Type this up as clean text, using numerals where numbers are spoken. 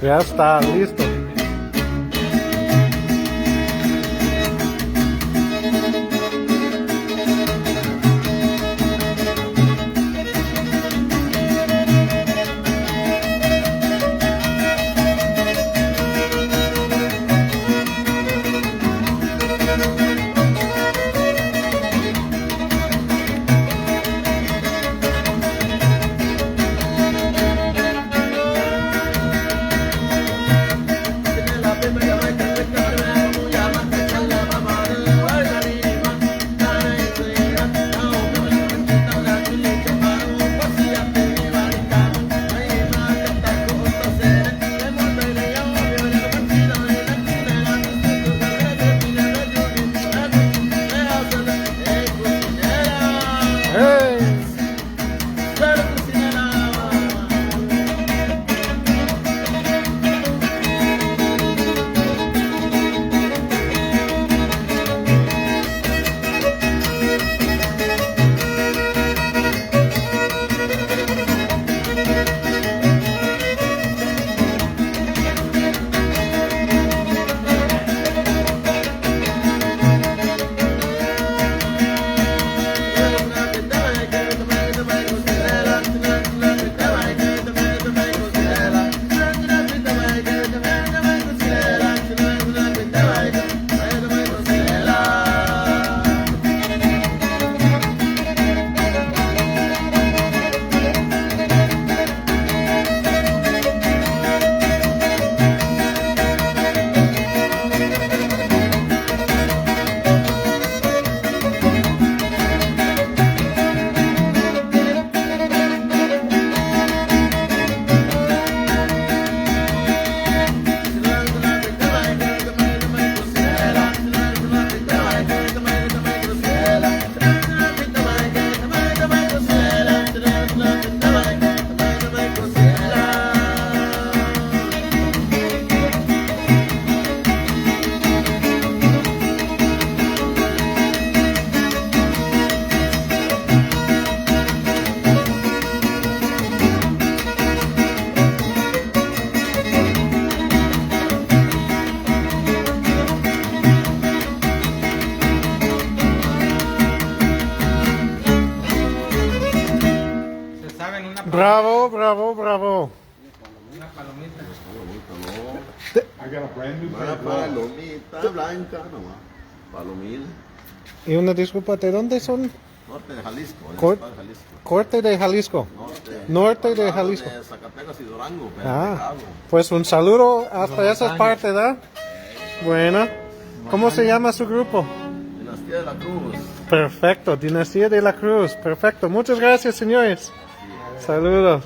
Ya está, listo. Bravo, bravo, bravo. Una palomita. Una palomita blanca nomás. Palomil. Y una disculpa, ¿de dónde son? Norte de Jalisco. Jalisco. Corte de Jalisco. Norte de Jalisco. De Zacatecas y Durango. Pues un saludo hasta esa parte, ¿verdad? Bueno. ¿Cómo se llama su grupo? Dinastía de la Cruz. Perfecto, Dinastía de la Cruz. Perfecto. Muchas gracias, señores. Saludos.